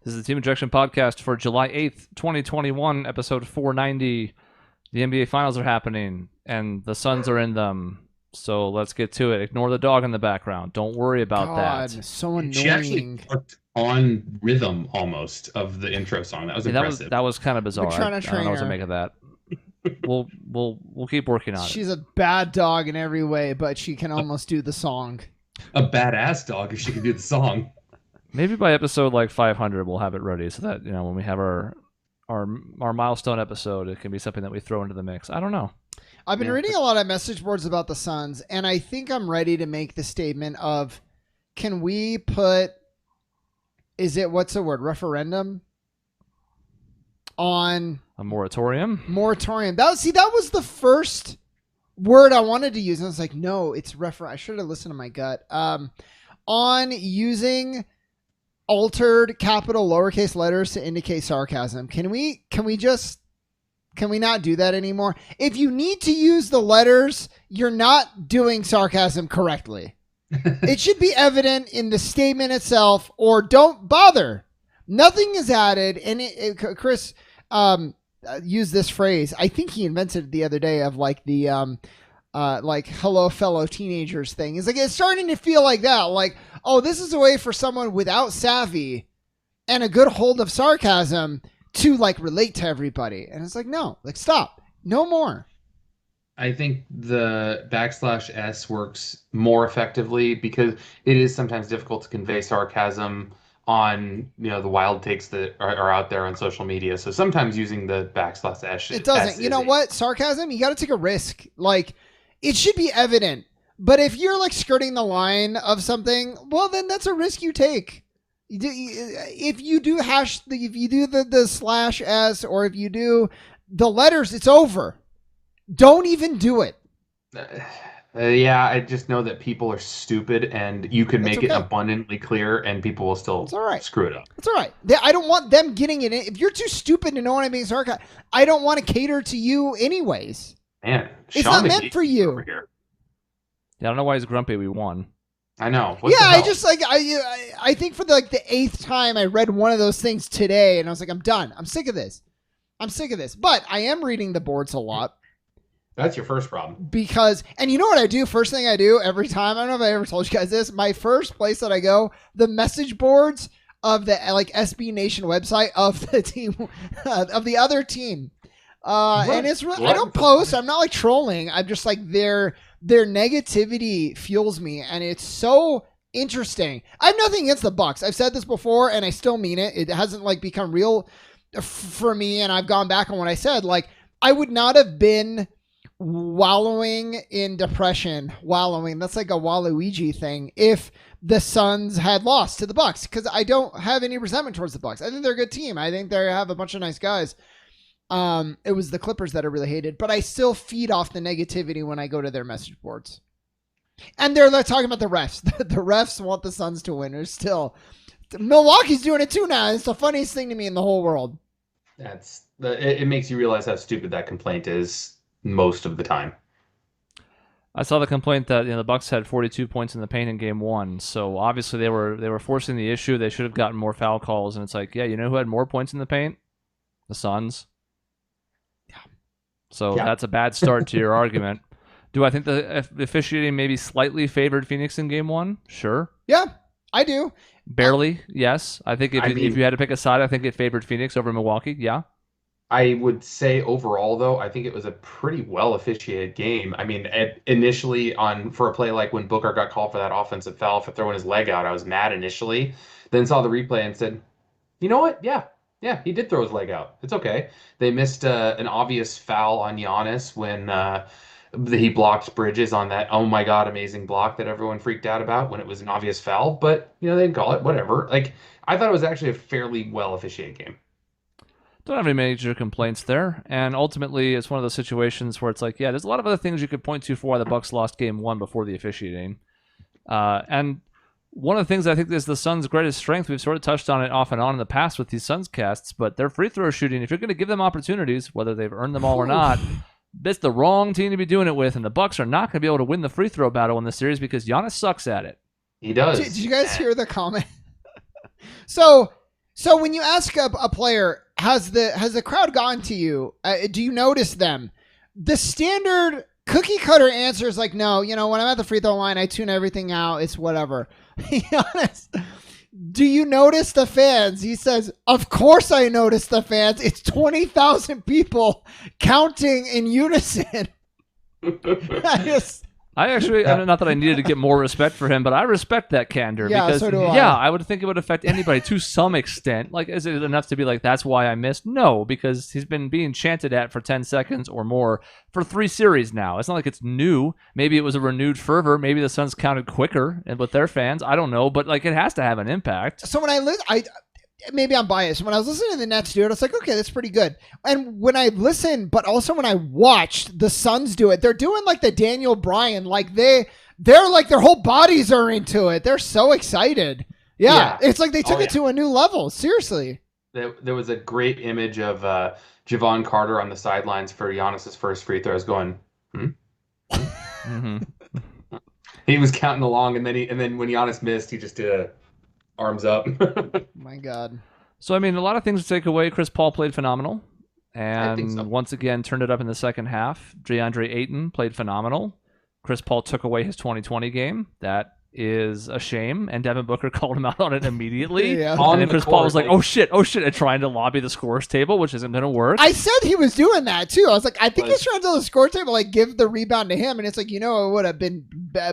This is the Team Objection podcast for July 8th, 2021, episode 490. The NBA Finals are happening, and the Suns are in them. So let's get to it. Ignore the dog in the background. Don't worry about that. So annoying. She actually worked on rhythm almost of the intro song. That was impressive. That was kind of bizarre. I don't know what to make of that. We'll keep working on it. She's a bad dog in every way, but she can almost do the song. A badass dog if she could do the song. Maybe by episode like 500 we'll have it ready so that, when we have our milestone episode, it can be something that we throw into the mix. I don't know. I've been reading a lot of message boards about the Suns, and I think I'm ready to make the statement of, can we put, what's the word, referendum on a moratorium? Moratorium. That was the first word I wanted to use. And I was like, no, it's I should have listened to my gut. On using altered capital lowercase letters to indicate sarcasm. Can we not do that anymore? If you need to use the letters, you're not doing sarcasm correctly. It should be evident in the statement itself, or don't bother. Nothing is added. And Chris used this phrase. I think he invented it the other day of like the like hello fellow teenagers thing. It's starting to feel like that. Like, oh, this is a way for someone without savvy and a good hold of sarcasm to like relate to everybody. And it's like, no, like stop. No more. I think the \s works more effectively because it is sometimes difficult to convey sarcasm on the wild takes that are out there on social media. So sometimes using the \s it doesn't. You know what? Sarcasm, you got to take a risk. Like, it should be evident. But if you're like skirting the line of something, well, then that's a risk you take. If you do the /s, or if you do the letters, it's over. Don't even do it. Yeah, I just know that people are stupid, and you can make it abundantly clear, and people will still screw it up. It's all right. I don't want them getting it. If you're too stupid to know what I'm being sarcastic, I don't want to cater to you anyways. Man, it's not meant for you. Yeah, I don't know why he's grumpy. We won. I know. I just I think for the 8th time I read one of those things today, and I was like, I'm done. I'm sick of this. But I am reading the boards a lot. That's your first problem. Because, and you know what I do? First thing I do every time, I don't know if I ever told you guys this, my first place that I go, the message boards of the SB Nation website of the team, of the other team. And it's really, I don't post. I'm not trolling. I'm just their negativity fuels me, and it's so interesting. I have nothing against the Bucks. I've said this before, and I still mean it. It hasn't become real for me, and I've gone back on what I said. I would not have been wallowing in depression. That's like a Waluigi thing. If the Suns had lost to the Bucks, because I don't have any resentment towards the Bucks. I think they're a good team. I think they have a bunch of nice guys. It was the Clippers that I really hated, but I still feed off the negativity when I go to their message boards. And they're talking about the refs. The refs want the Suns to win. There's still Milwaukee's doing it too now. It's the funniest thing to me in the whole world. It makes you realize how stupid that complaint is most of the time. I saw the complaint that the Bucks had 42 points in the paint in Game 1, so obviously they were forcing the issue. They should have gotten more foul calls, and it's like, yeah, you know who had more points in the paint? The Suns. So that's a bad start to your argument. Do I think the officiating maybe slightly favored Phoenix in Game 1? Sure. Yeah, I do. Barely, yes. I think if you had to pick a side, I think it favored Phoenix over Milwaukee, yeah. I would say overall, though, I think it was a pretty well officiated game. I mean, initially for a play like when Booker got called for that offensive foul for throwing his leg out, I was mad initially. Then saw the replay and said, you know what? Yeah, he did throw his leg out. It's okay. They missed an obvious foul on Giannis when he blocked Bridges on that, oh my God, amazing block that everyone freaked out about when it was an obvious foul. But, they didn't call it, whatever. I thought it was actually a fairly well officiated game. Don't have any major complaints there, and ultimately it's one of those situations where it's like, yeah, there's a lot of other things you could point to for why the Bucks lost Game 1 before the officiating. And one of the things I think is the Suns' greatest strength, we've sort of touched on it off and on in the past with these Suns casts, but their free throw shooting, if you're going to give them opportunities, whether they've earned them all or not, it's the wrong team to be doing it with, and the Bucks are not going to be able to win the free throw battle in this series because Giannis sucks at it. He does. Did you guys hear the comment? So So when you ask a player, has the crowd gone to you? Do you notice them? The standard cookie cutter answer is like, no. When I'm at the free throw line, I tune everything out. It's whatever. Be honest. Do you notice the fans? He says, of course I notice the fans. It's 20,000 people counting in unison. I actually, not that I needed to get more respect for him, but I respect that candor. Yeah, because, so do I. Yeah, I would think it would affect anybody to some extent. Like, is it enough to be like, that's why I missed? No, because he's been being chanted at for 10 seconds or more for 3 series now. It's not like it's new. Maybe it was a renewed fervor. Maybe the Suns counted quicker and with their fans. I don't know, but like it has to have an impact. So when maybe I'm biased. When I was listening to the Nets do it, I was like, okay, that's pretty good. And when I listened, but also when I watched the Suns do it, they're doing like the Daniel Bryan, like they're like their whole bodies are into it. They're so excited. Yeah. It's like they took it to a new level. Seriously. There was a great image of Javon Carter on the sidelines for Giannis's first free throws going, Mm-hmm. He was counting along, and then when Giannis missed, he just did a arms up. My God. So, I mean, a lot of things to take away. Chris Paul played phenomenal. I think so. And once again, turned it up in the second half. DeAndre Ayton played phenomenal. Chris Paul took away his 2020 game. That is a shame. And Devin Booker called him out on it immediately. Yeah. And then Chris Paul was like, oh shit, and trying to lobby the scores table, which isn't going to work. I said he was doing that too. I was like, I think he's trying to tell the score table, like give the rebound to him. And it's like, it would have been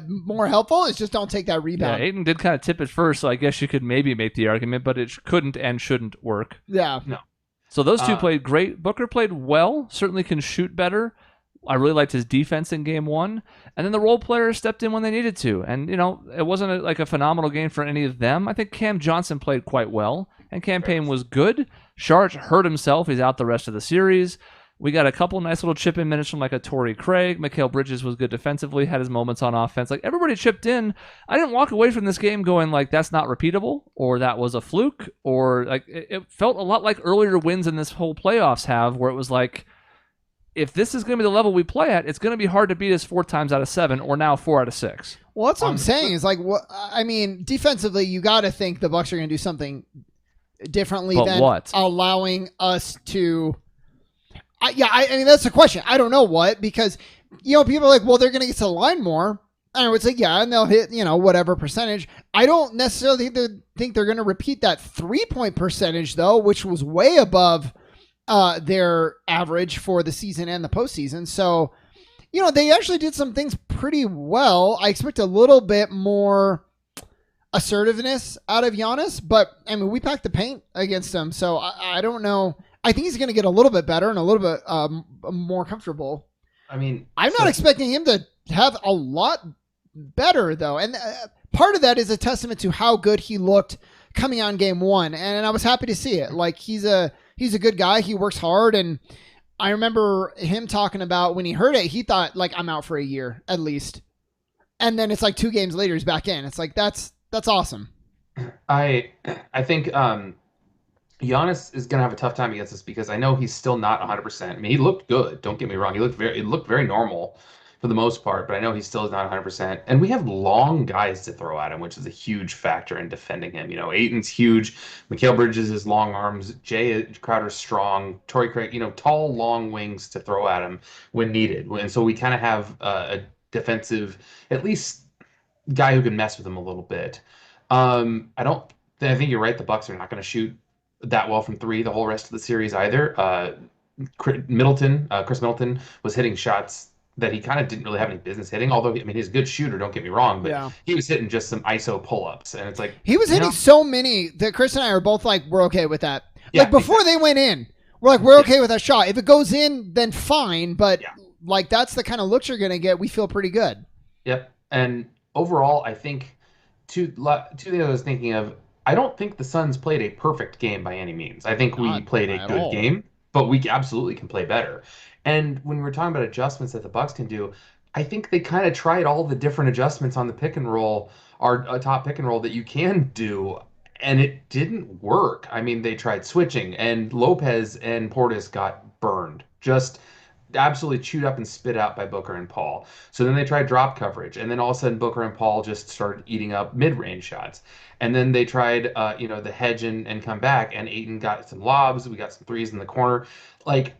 more helpful. It's just don't take that rebound. Yeah, Ayton did kind of tip it first, so I guess you could maybe make the argument, but it couldn't and shouldn't work. Yeah. No. So those two played great. Booker played well, certainly can shoot better. I really liked his defense in game 1. And then the role players stepped in when they needed to. And, it wasn't like a phenomenal game for any of them. I think Cam Johnson played quite well, and Cam Payne was good. Sharch hurt himself. He's out the rest of the series. We got a couple nice little chip-in minutes from like a Torrey Craig. Mikal Bridges was good defensively, had his moments on offense. Like, everybody chipped in. I didn't walk away from this game going like, that's not repeatable, or that was a fluke, or like it felt a lot like earlier wins in this whole playoffs have, where it was like, if this is going to be the level we play at, it's going to be hard to beat us 4 times out of 7, or now 4 out of 6. Well, that's what I'm saying. Is like, defensively, you got to think the Bucks are going to do something differently than allowing us to. I mean, that's the question. I don't know what, because people are like, well, they're going to get to the line more. And I would say, yeah, and they'll hit, whatever percentage. I don't necessarily think they're going to repeat that 3-point percentage though, which was way above their average for the season and the postseason. So, they actually did some things pretty well. I expect a little bit more assertiveness out of Giannis, but I mean, we packed the paint against him. So I don't know. I think he's going to get a little bit better and a little bit more comfortable. I mean, I'm not expecting him to have a lot better though. And part of that is a testament to how good he looked coming on game 1. And I was happy to see it. Like, he's a good guy. He works hard. And I remember him talking about when he heard it, he thought like, I'm out for a year at least. And then it's like 2 games later, he's back in. It's like, that's awesome. I think Giannis is going to have a tough time against us, because I know he's still not 100%. I mean, he looked good. Don't get me wrong. It looked very normal for the most part, but I know he still is not 100%. And we have long guys to throw at him, which is a huge factor in defending him. Ayton's huge. Mikal Bridges is long arms. Jay Crowder's strong. Torrey Craig, tall, long wings to throw at him when needed. And so we kind of have a defensive, at least, guy who can mess with him a little bit. I think you're right. The Bucks are not going to shoot that well from 3 the whole rest of the series either. Chris Middleton was hitting shots that he kind of didn't really have any business hitting, although, I mean, he's a good shooter, don't get me wrong, but he was hitting just some ISO pull-ups, and it's like... He was hitting so many that Chris and I are both like, we're okay with that. Yeah, like, before they went in, we're like, we're okay with that shot. If it goes in, then fine, but like, that's the kind of looks you're going to get. We feel pretty good. Yep, and overall, I think, two things I was thinking of, I don't think the Suns played a perfect game by any means. I think we played a good game, but we absolutely can play better. And when we were talking about adjustments that the Bucks can do, I think they kind of tried all the different adjustments on the pick and roll, or a top pick and roll that you can do, and it didn't work. I mean, they tried switching, and Lopez and Portis got burned. Just absolutely chewed up and spit out by Booker and Paul. So then they tried drop coverage, and then all of a sudden Booker and Paul just started eating up mid-range shots. And then they tried, the hedge and come back, and Ayton got some lobs. We got some threes in the corner. Like,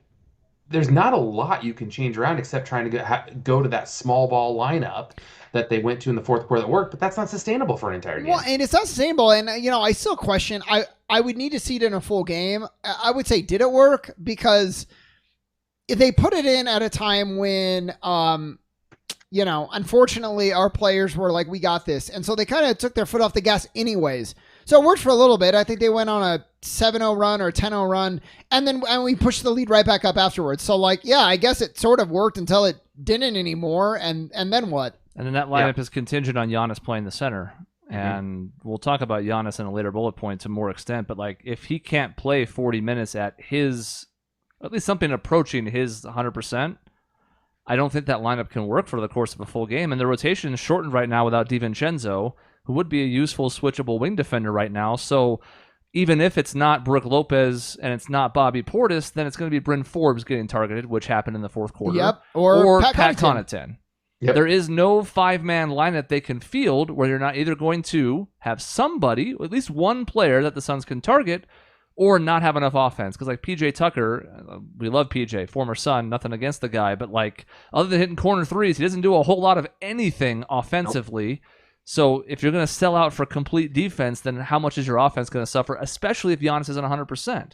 there's not a lot you can change around except trying to go to that small ball lineup that they went to in the fourth quarter that worked, but that's not sustainable for an entire game. Well, and it's not sustainable. And, I still question, I would need to see it in a full game. I would say, did it work? Because if they put it in at a time when, unfortunately our players were like, we got this. And so they kind of took their foot off the gas anyways. So it worked for a little bit. I think they went on a 7-0 run or a 10-0 run, and we pushed the lead right back up afterwards. So, I guess it sort of worked until it didn't anymore, and then what? And then that lineup is contingent on Giannis playing the center. Mm-hmm. And we'll talk about Giannis in a later bullet point to more extent, but, if he can't play 40 minutes at least something approaching his 100%, I don't think that lineup can work for the course of a full game. And the rotation is shortened right now without DiVincenzo, who would be a useful switchable wing defender right now. So even if it's not Brook Lopez and it's not Bobby Portis, then it's going to be Bryn Forbes getting targeted, which happened in the fourth quarter. Yep. Or Pat Connaughton. Yep. There is no five-man lineup they can field where you're not either going to have somebody, at least one player that the Suns can target, or not have enough offense. Because PJ Tucker, we love PJ, former Sun, nothing against the guy, but other than hitting corner threes, he doesn't do a whole lot of anything offensively. Nope. So if you're going to sell out for complete defense, then how much is your offense going to suffer, especially if Giannis isn't 100%?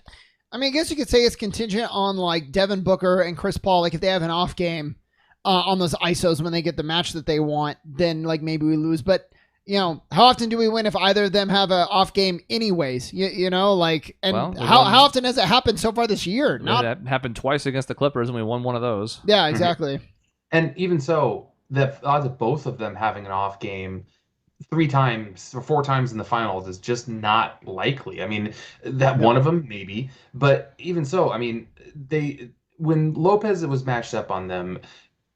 I guess you could say it's contingent on Devin Booker and Chris Paul. If they have an off game on those ISOs when they get the match that they want, then maybe we lose. But how often do we win if either of them have an off game anyways? How often has it happened so far this year? That happened twice against the Clippers, and we won one of those. Yeah, exactly. And even so, the odds of both of them having an off game 3 times or 4 times in the finals is just not likely. One of them maybe, but even so, when Lopez was matched up on them,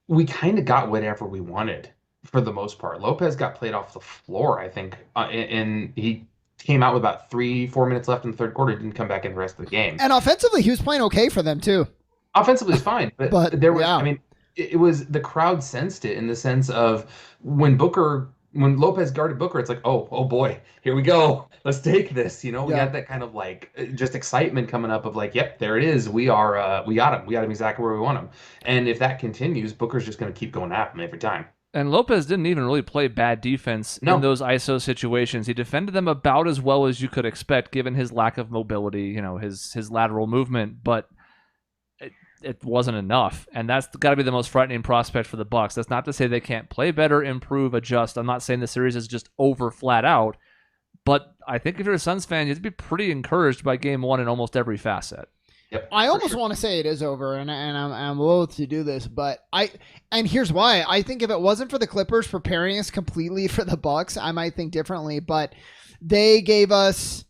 we kind of got whatever we wanted for the most part. Lopez got played off the floor, I think, and he came out with about 3-4 minutes left in the third quarter, didn't come back in the rest of the game. And offensively, he was playing okay for them too. Offensively, it's fine, but there was, it was, the crowd sensed it in the sense of when Lopez guarded Booker, it's oh boy, here we go. Let's take this. We had that kind of just excitement coming up of yep, there it is. We got him. We got him exactly where we want him. And if that continues, Booker's just going to keep going at him every time. And Lopez didn't even really play bad defense in those ISO situations. He defended them about as well as you could expect, given his lack of mobility, his lateral movement, but it wasn't enough. And that's got to be the most frightening prospect for the Bucks. That's not to say they can't play better, improve, adjust. I'm not saying the series is just over flat out, but I think if you're a Suns fan, you have to be pretty encouraged by game one in almost every facet. Yep, I almost want to say it is over, and I'm loath to do this, but here's why. I think if it wasn't for the Clippers preparing us completely for the Bucks, I might think differently. But they gave us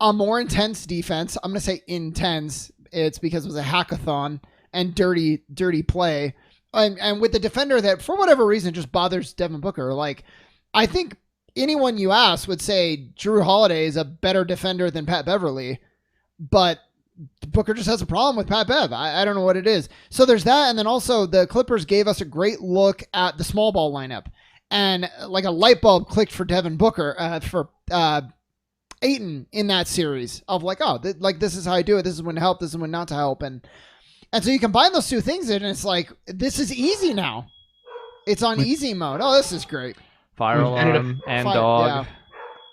a more intense defense. I'm going to say intense. It's because it was a hackathon and dirty play, and with the defender that for whatever reason just bothers Devin Booker. I think anyone you ask would say Jrue Holiday is a better defender than Pat Beverly, but Booker just has a problem with Pat Bev. I don't know what it is. So there's that. And then also the Clippers gave us a great look at the small ball lineup, and a light bulb clicked for Devin Booker, for Ayton in that series of this is how I do it. This is when to help. This is when not to help. And so you combine those two things in, and it's this is easy now. It's on easy mode. Oh, this is great. Fire alarm and dog.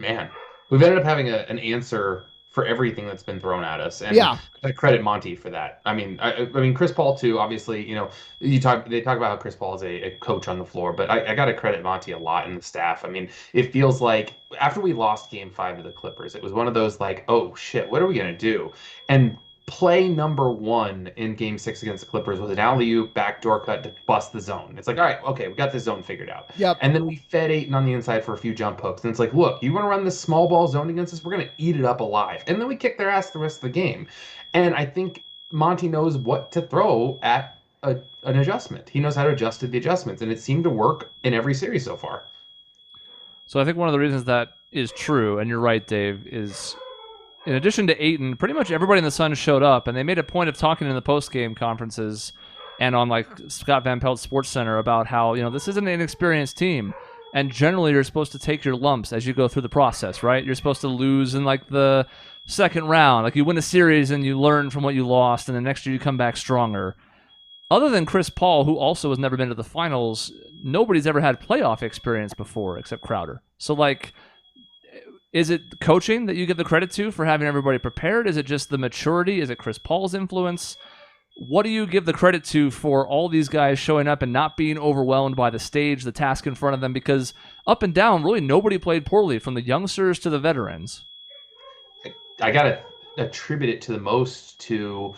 Yeah. Man, we've ended up having an answer for everything that's been thrown at us, and I credit Monty for that. Chris Paul too. Obviously, they talk about how Chris Paul is a coach on the floor, but I got to credit Monty a lot and the staff. It feels like after we lost Game 5 to the Clippers, it was one of those oh shit, what are we gonna do? And play number 1 in Game 6 against the Clippers was an alley-oop backdoor cut to bust the zone. It's all right, okay, we got the zone figured out. Yep. And then we fed Ayton on the inside for a few jump hooks. And it's look, you want to run this small ball zone against us? We're going to eat it up alive. And then we kick their ass the rest of the game. And I think Monty knows what to throw at an adjustment. He knows how to adjust to the adjustments. And it seemed to work in every series so far. So I think one of the reasons that is true, and you're right, Dave, is in addition to Ayton, pretty much everybody in the Suns showed up, and they made a point of talking in the post-game conferences and on like Scott Van Pelt's Sports Center about how, this isn't an inexperienced team. And generally, you're supposed to take your lumps as you go through the process, right? You're supposed to lose in like the second round. Like you win a series and you learn from what you lost, and the next year you come back stronger. Other than Chris Paul, who also has never been to the finals, nobody's ever had playoff experience before except Crowder. So, like, is it coaching that you give the credit to for having everybody prepared? Is it just the maturity? Is it Chris Paul's influence? What do you give the credit to for all these guys showing up and not being overwhelmed by the stage, the task in front of them? Because up and down, really nobody played poorly, from the youngsters to the veterans. I got to attribute it to the most to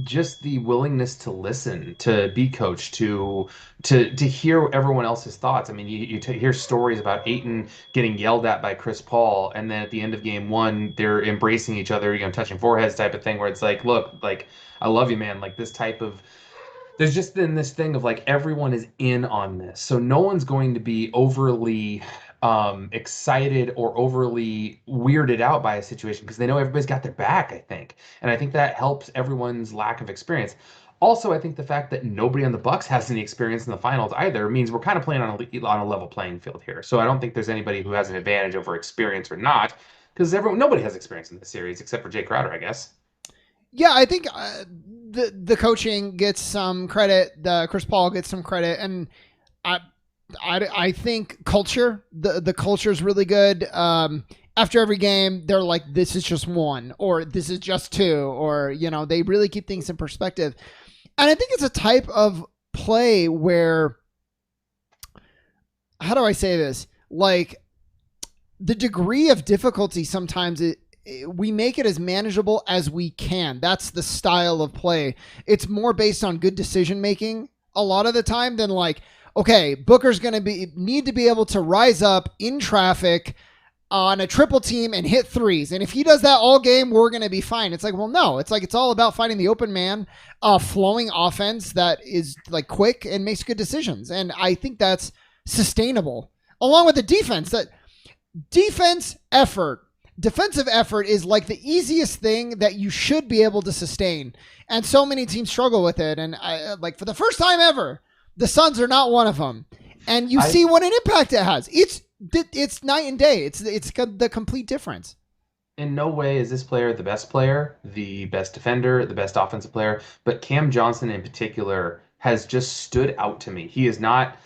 just the willingness to listen, to be coached, to hear everyone else's thoughts. I mean, you hear stories about Ayton getting yelled at by Chris Paul, and then at the end of game one, they're embracing each other, touching foreheads type of thing, where it's like, look, like, I love you, man. Like, this type of, there's just been this thing of like, everyone is in on this. So no one's going to be overly excited or overly weirded out by a situation because they know everybody's got their back, I think. And I think that helps everyone's lack of experience. Also, I think the fact that nobody on the Bucks has any experience in the finals either means we're kind of playing on a level playing field here. So I don't think there's anybody who has an advantage over experience or not, because nobody has experience in this series except for Jay Crowder, I guess. Yeah, I think the coaching gets some credit. The Chris Paul gets some credit, and I think culture, the culture is really good. After every game, they're like, this is just one, or this is just two, or, they really keep things in perspective. And I think it's a type of play where, how do I say this? Like, the degree of difficulty sometimes we make it as manageable as we can. That's the style of play. It's more based on good decision making a lot of the time than like, okay, Booker's going to need to be able to rise up in traffic on a triple team and hit threes. And if he does that all game, we're going to be fine. It's like, well, no, it's all about finding the open man, flowing offense that is like quick and makes good decisions. And I think that's sustainable along with the defense. That defensive effort is like the easiest thing that you should be able to sustain. And so many teams struggle with it. And like for the first time ever, the Suns are not one of them, and you see what an impact it has. It's night and day. It's the complete difference. In no way is this player the best defender, the best offensive player, but Cam Johnson in particular has just stood out to me. He is not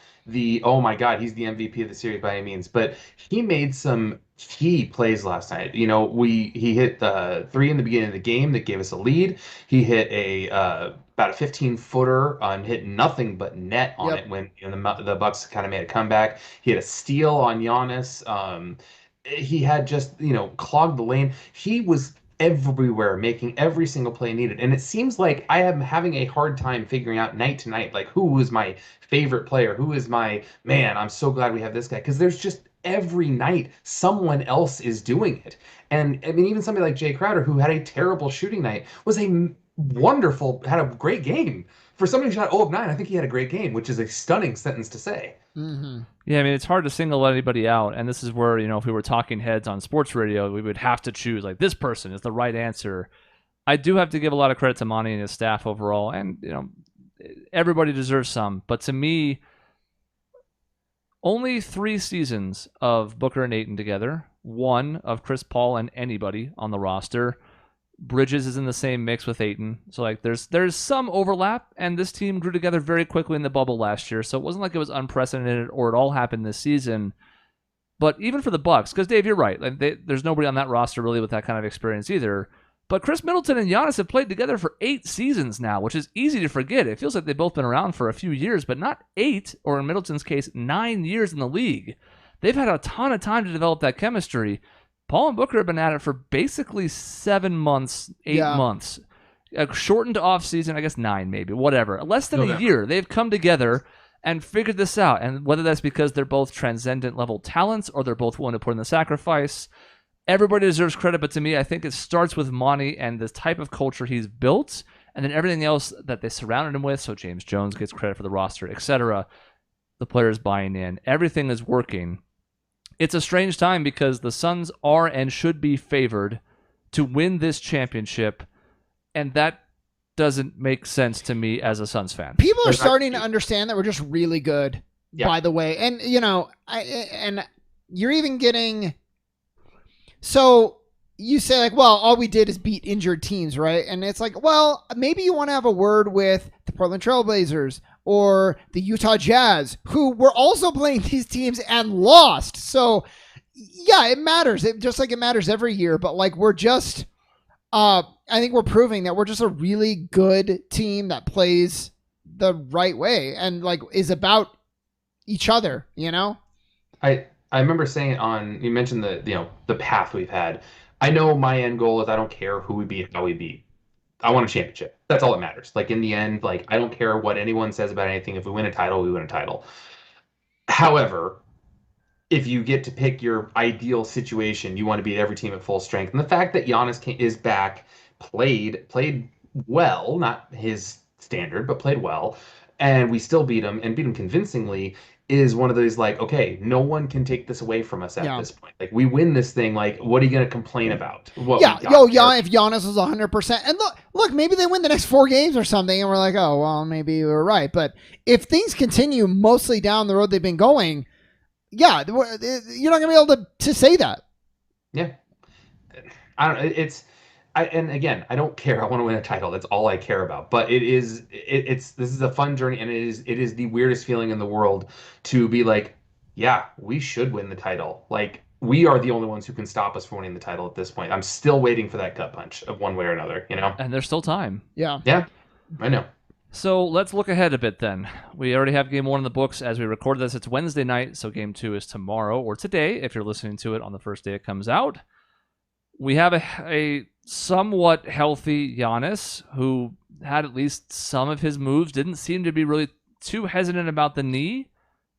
oh my God, he's the MVP of the series by any means, but he made some key plays last night. He hit the three in the beginning of the game that gave us a lead. He hit about a 15-footer and hit nothing but net on it when the Bucks kind of made a comeback. He had a steal on Giannis. He had just clogged the lane. He was everywhere, making every single play needed. And it seems like I am having a hard time figuring out night to night, like, who is my favorite player? Who is my man? I'm so glad we have this guy. Because there's just every night someone else is doing it. And I mean, even somebody like Jay Crowder, who had a terrible shooting night, had a great game. For somebody who shot 0 of 9, I think he had a great game, which is a stunning sentence to say. Mm-hmm. Yeah, I mean, it's hard to single anybody out, and this is where, if we were talking heads on sports radio, we would have to choose, like, this person is the right answer. I do have to give a lot of credit to Monty and his staff overall, and, everybody deserves some, but to me, only 3 seasons of Booker and Ayton together, 1 of Chris Paul and anybody on the roster. Bridges is in the same mix with Ayton. So like there's some overlap, and this team grew together very quickly in the bubble last year. So it wasn't like it was unprecedented or it all happened this season. But even for the Bucks, because Dave, you're right. Like there's nobody on that roster really with that kind of experience either. But Chris Middleton and Giannis have played together for 8 seasons now, which is easy to forget. It feels like they've both been around for a few years, but not 8, or in Middleton's case, 9 years in the league. They've had a ton of time to develop that chemistry. Paul and Booker have been at it for basically 7 months, 8 months. A shortened off season, I guess 9 maybe, whatever. Less than a year. They've come together and figured this out. And whether that's because they're both transcendent level talents or they're both willing to put in the sacrifice, everybody deserves credit. But to me, I think it starts with Monty and the type of culture he's built, and then everything else that they surrounded him with. So James Jones gets credit for the roster, etc. The players buying in. Everything is working. It's a strange time because the Suns are and should be favored to win this championship, and that doesn't make sense to me as a Suns fan. People are starting to understand that we're just really good, by the way. And, and you're even getting... So you say, like, well, all we did is beat injured teams, right? And it's like, well, maybe you want to have a word with the Portland Trailblazers or the Utah Jazz, who were also playing these teams and lost. So, yeah, it matters. Just like it matters every year. But, like, we're just... I think we're proving that we're just a really good team that plays the right way and like is about each other, I remember saying you mentioned the path we've had. I know my end goal is I don't care who we beat, how we beat. I want a championship. That's all that matters. Like in the end, like I don't care what anyone says about anything. If we win a title, we win a title. However, if you get to pick your ideal situation, you want to beat every team at full strength. And the fact that Giannis is back, played well, not his standard, but played well, and we still beat him and beat him convincingly is one of those like, okay, no one can take this away from us at this point. Like we win this thing, like what are you going to complain about? If Giannis was 100%, and look, maybe they win the next 4 games or something, and we're like, oh, well, maybe we were right. But if things continue mostly down the road they've been going, yeah, you're not gonna be able to say that. Yeah, I don't. And again, I don't care. I want to win a title. That's all I care about. But this is a fun journey, and it is the weirdest feeling in the world to be like, yeah, we should win the title. Like we are the only ones who can stop us from winning the title at this point. I'm still waiting for that gut punch of one way or another. And there's still time. Yeah. Yeah, I know. So let's look ahead a bit then. We already have Game 1 in the books. As we record this, it's Wednesday night, so Game 2 is tomorrow, or today, if you're listening to it on the first day it comes out. We have a somewhat healthy Giannis, who had at least some of his moves, didn't seem to be really too hesitant about the knee.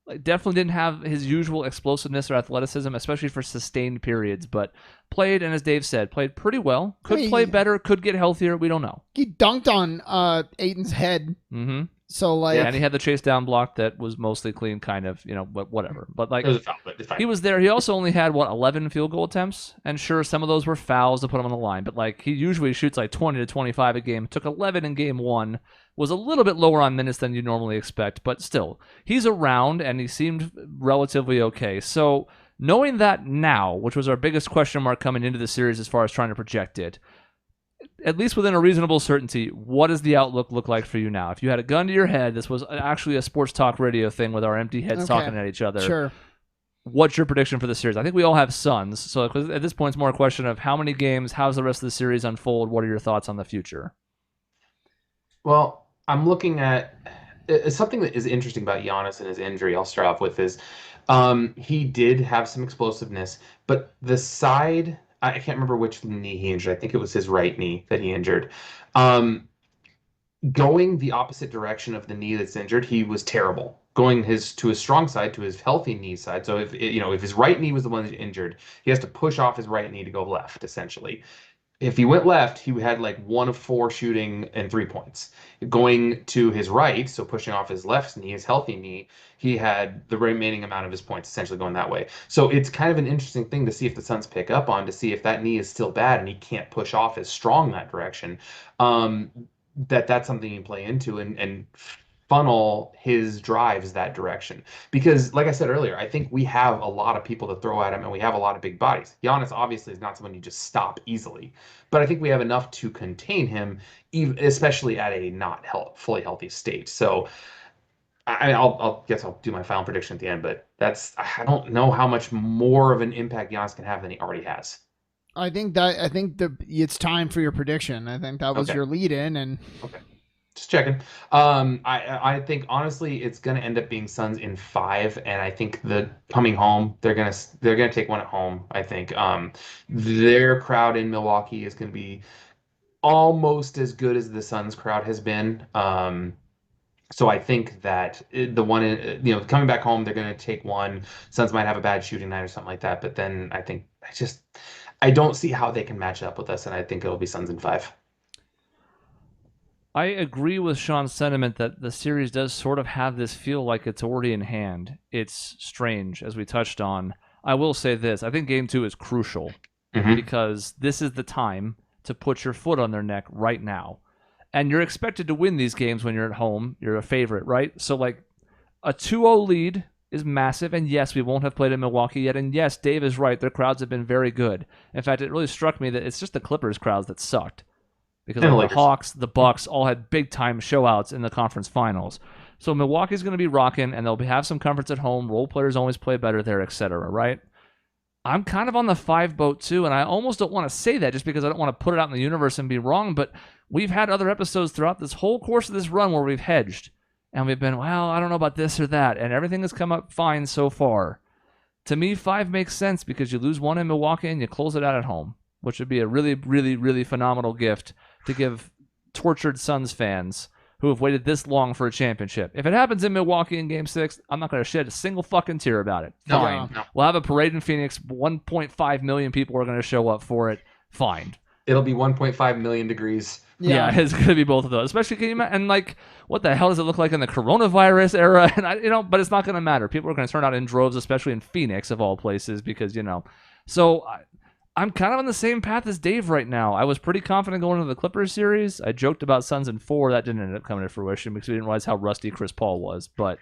Like, definitely didn't have his usual explosiveness or athleticism, especially for sustained periods, but played, and as Dave said, played pretty well. Could play better, could get healthier, we don't know. He dunked on Aiton's head. Mm-hmm. So, like... Yeah, and he had the chase down block that was mostly clean, kind of, but whatever. But, like, it was a foul, but it's fine. He was there. He also only had, 11 field goal attempts? And sure, some of those were fouls to put him on the line, but, like, he usually shoots, 20 to 25 a game. Took 11 in Game 1. Was a little bit lower on minutes than you normally expect, but still, he's around, and he seemed relatively okay. So, knowing that now, which was our biggest question mark coming into the series as far as trying to project it, at least within a reasonable certainty, what does the outlook look like for you now? If you had a gun to your head, this was actually a sports talk radio thing with our empty heads talking at each other. Sure. What's your prediction for the series? I think we all have Suns, so at this point it's more a question of how many games, how's the rest of the series unfold, what are your thoughts on the future? Well, I'm looking at something that is interesting about Giannis and his injury. I'll start off with is he did have some explosiveness, but the side, I can't remember which knee he injured. I think it was his right knee that he injured. Going the opposite direction of the knee that's injured, he was terrible. Going to his strong side, to his healthy knee side. So if his right knee was the one that's injured, he has to push off his right knee to go left, essentially. If he went left, he had 1 of 4 shooting and 3 points. Going to his right, so pushing off his left knee, his healthy knee, he had the remaining amount of his points essentially going that way. So it's kind of an interesting thing to see if the Suns pick up on, to see if that knee is still bad and he can't push off as strong that direction. That's something you can play into and funnel his drives that direction. Because, like I said earlier, I think we have a lot of people to throw at him, and we have a lot of big bodies. Giannis obviously is not someone you just stop easily, but I think we have enough to contain him, especially at a not fully healthy state. So I'll guess I'll do my final prediction at the end, but I don't know how much more of an impact Giannis can have than he already has. I think it's time for your prediction. I think that was your lead in, and okay. Just checking. I think honestly it's gonna end up being Suns in 5, and I think the coming home they're gonna take one at home. I think their crowd in Milwaukee is gonna be almost as good as the Suns crowd has been. So I think that the one coming back home they're gonna take one. Suns might have a bad shooting night or something like that, but then I don't see how they can match up with us, and I think it'll be Suns in 5. I agree with Shaun's sentiment that the series does sort of have this feel like it's already in hand. It's strange, as we touched on. I will say this. I think Game 2 is crucial because this is the time to put your foot on their neck right now. And you're expected to win these games when you're at home. You're a favorite, right? So, like, a 2-0 lead is massive. And yes, we won't have played in Milwaukee yet. And yes, Dave is right. Their crowds have been very good. In fact, it really struck me that it's just the Clippers crowds that sucked. Because And the like, the Lakers. Hawks, the Bucks all had big-time showouts in the conference finals. So Milwaukee's going to be rocking, and they'll have some comforts at home. Role players always play better there, etc., right? I'm kind of on the 5 boat too, and I almost don't want to say that just because I don't want to put it out in the universe and be wrong, but we've had other episodes throughout this whole course of this run where we've hedged, and we've been, well, I don't know about this or that, and everything has come up fine so far. To me, 5 makes sense because you lose one in Milwaukee and you close it out at home, which would be a really, really, really phenomenal gift to give tortured Suns fans who have waited this long for a championship. If it happens in Milwaukee in Game 6, I'm not going to shed a single fucking tear about it. No, Fine. no. We'll have a parade in Phoenix. 1.5 million people are going to show up for it. Fine. It'll be 1.5 million degrees. Yeah, it's going to be both of those. Especially, can you imagine, and like, what the hell does it look like in the coronavirus era? And but it's not going to matter. People are going to turn out in droves, especially in Phoenix of all places, because So I'm kind of on the same path as Dave right now. I was pretty confident going into the Clippers series. I joked about Suns in 4. That didn't end up coming to fruition because we didn't realize how rusty Chris Paul was. But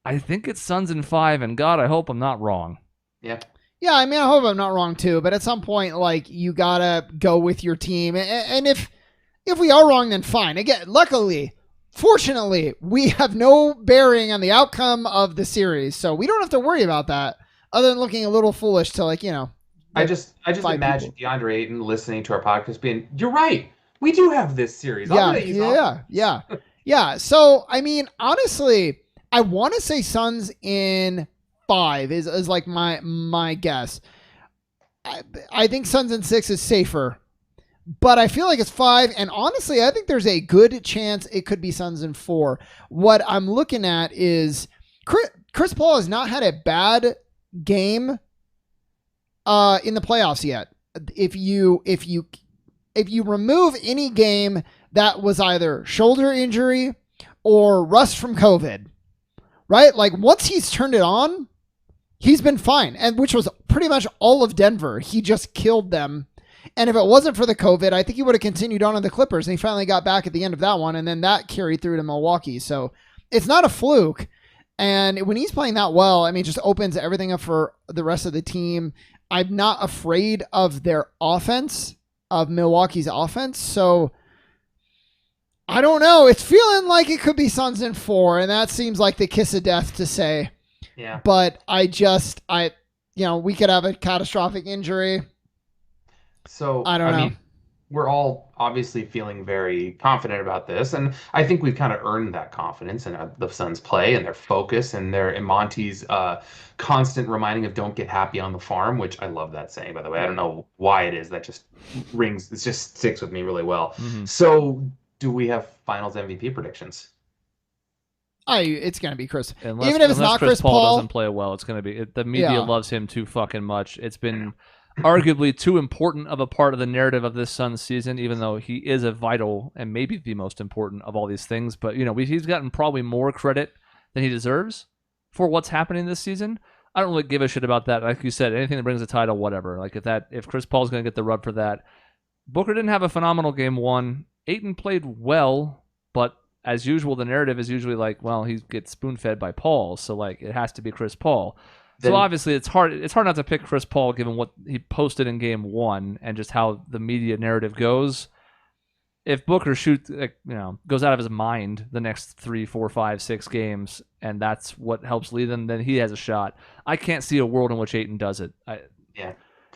I think it's Suns in 5, and God, I hope I'm not wrong. Yeah. Yeah, I mean, I hope I'm not wrong too. But at some point, like, you gotta go with your team, and if we are wrong, then fine. Again, luckily, fortunately, we have no bearing on the outcome of the series, so we don't have to worry about that. Other than looking a little foolish to, like, I just 5 imagine people. DeAndre Ayton listening to our podcast being, you're right. We do have this series. I'll bet he's awesome. Yeah. So, I mean, honestly, I want to say Suns in 5 is like my guess. I think Suns in 6 is safer, but I feel like it's 5. And honestly, I think there's a good chance it could be Suns in 4. What I'm looking at is Chris Paul has not had a bad game in the playoffs yet. If you remove any game that was either shoulder injury or rust from COVID, right? Like, once he's turned it on, he's been fine, and which was pretty much all of Denver. He just killed them. And if it wasn't for the COVID, I think he would have continued on in the Clippers, and he finally got back at the end of that one, and then that carried through to Milwaukee. So it's not a fluke. And when he's playing that well, I mean, it just opens everything up for the rest of the team. I'm not afraid of their offense, of Milwaukee's offense. So I don't know. It's feeling like it could be Suns in 4, and that seems like the kiss of death to say. Yeah. But we could have a catastrophic injury. So I don't know. mean, we're all obviously feeling very confident about this, and I think we've kind of earned that confidence in the Suns' play and their focus and Monty's constant reminding of "Don't get happy on the farm," which I love that saying, by the way. I don't know why it is, that just rings. It just sticks with me really well. Mm-hmm. So, do we have Finals MVP predictions? It's gonna be Chris. Even if it's not Chris Paul doesn't play well, it's gonna be. The media Yeah. loves him too fucking much. It's been arguably too important of a part of the narrative of this Suns season, even though he is a vital and maybe the most important of all these things. But he's gotten probably more credit than he deserves for what's happening this season. I don't really give a shit about that. Like you said, anything that brings a title, whatever. Like if Chris Paul's gonna get the rub for that. Booker didn't have a phenomenal game 1. Ayton played well, but as usual, the narrative is usually like, well, he gets spoon-fed by Paul, so like it has to be Chris Paul. So obviously it's hard not to pick Chris Paul given what he posted in game 1 and just how the media narrative goes. If Booker goes out of his mind the next 3, 4, 5, 6 games, and that's what helps lead them, then he has a shot. I can't see a world in which Ayton does it.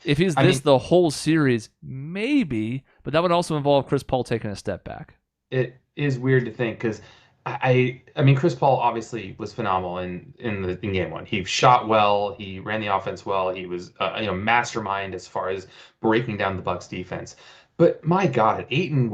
If he's the whole series, maybe, but that would also involve Chris Paul taking a step back. It is weird to think because I mean, Chris Paul obviously was phenomenal in game 1. He shot well. He ran the offense well. He was mastermind as far as breaking down the Bucks defense. But my God, Ayton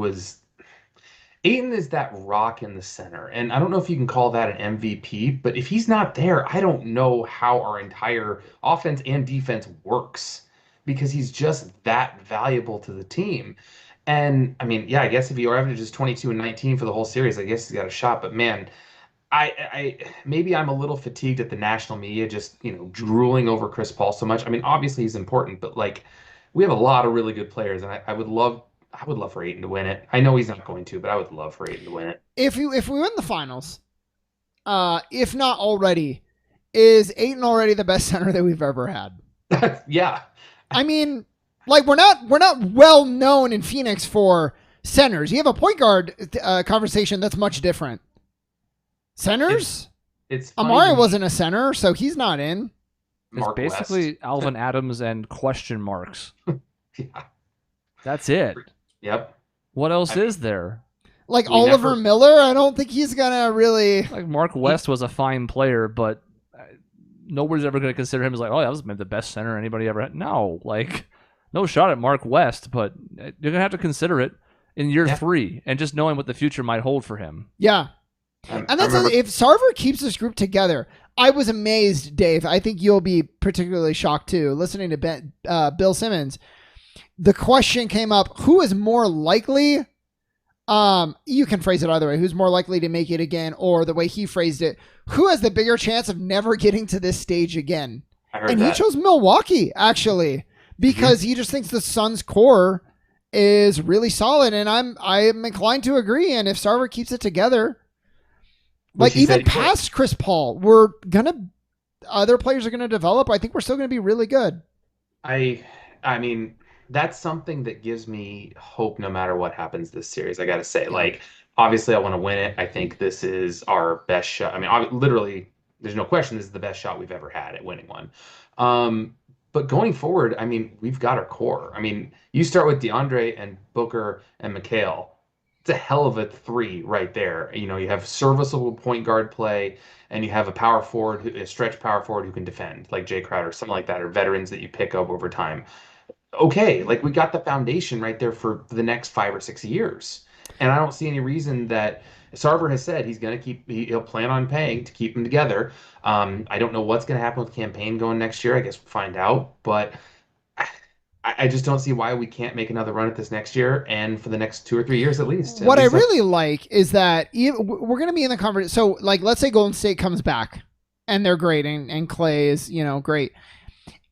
is that rock in the center. And I don't know if you can call that an MVP, but if he's not there, I don't know how our entire offense and defense works because he's just that valuable to the team. And I mean, yeah, I guess if he averages 22 and 19 for the whole series, I guess he's got a shot. But man, I maybe I'm a little fatigued at the national media just drooling over Chris Paul so much. I mean, obviously he's important, but like we have a lot of really good players, and I would love I would love for Aiden to win it. I know he's not going to, but I would love for Aiden to win it. If we win the finals, if not already, is Aiden already the best center that we've ever had? Yeah. I mean, like we're not well known in Phoenix for centers. You have a point guard conversation that's much different. Centers? It's Amari wasn't a center, so he's not in. It's Mark basically West. Alvin Adams and question marks. Yeah. That's it. Yep. What else is there? Like We Oliver never- Miller, I don't think he's gonna really. Like Mark West was a fine player, but nobody's ever going to consider him as like, oh, that was maybe the best center anybody ever had. No, like, no shot at Mark West, but you're going to have to consider it in year 3 and just knowing what the future might hold for him. Yeah. And that's if Sarver keeps this group together. I was amazed, Dave. I think you'll be particularly shocked too. Listening to Bill Simmons, the question came up: who is more likely? You can phrase it either way. Who's more likely to make it again, or the way he phrased it: who has the bigger chance of never getting to this stage again? And he chose Milwaukee actually because he just thinks the Suns' core is really solid, and I'm inclined to agree. And if Sarver keeps it together. Like even past Chris Paul, other players are gonna develop. I think we're still gonna be really good. I mean, that's something that gives me hope no matter what happens this series. I gotta say, like, obviously I want to win it. I think this is our best shot. I mean, literally, there's no question this is the best shot we've ever had at winning one. But going forward, I mean, we've got our core. I mean, you start with DeAndre and Booker and Mikal. It's a hell of a 3 right there. You know, you have serviceable point guard play, and you have a power forward, a stretch power forward who can defend, like Jay Crowder, something like that, or veterans that you pick up over time. Okay, like we got the foundation right there for the next 5 or 6 years, and I don't see any reason that Sarver has said he'll plan on paying to keep them together. I don't know what's going to happen with the campaign going next year. I guess we'll find out, but I just don't see why we can't make another run at this next year and for the next 2 or 3 years at least. What I really like is that we're going to be in the conversation. So, like, let's say Golden State comes back and they're great, and Clay is, great.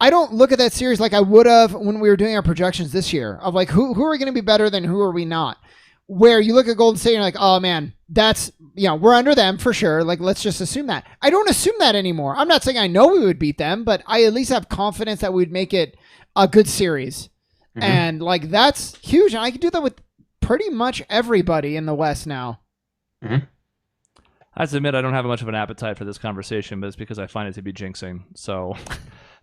I don't look at that series like I would have when we were doing our projections this year of like who are we going to be better than who are we not. Where you look at Golden State and you're like, oh man, that's we're under them for sure. Like let's just assume that. I don't assume that anymore. I'm not saying I know we would beat them, but I at least have confidence that we'd make it a good series. Mm-hmm. And like that's huge. And I can do that with pretty much everybody in the West now. Mm-hmm. I have to admit I don't have much of an appetite for this conversation, but it's because I find it to be jinxing. So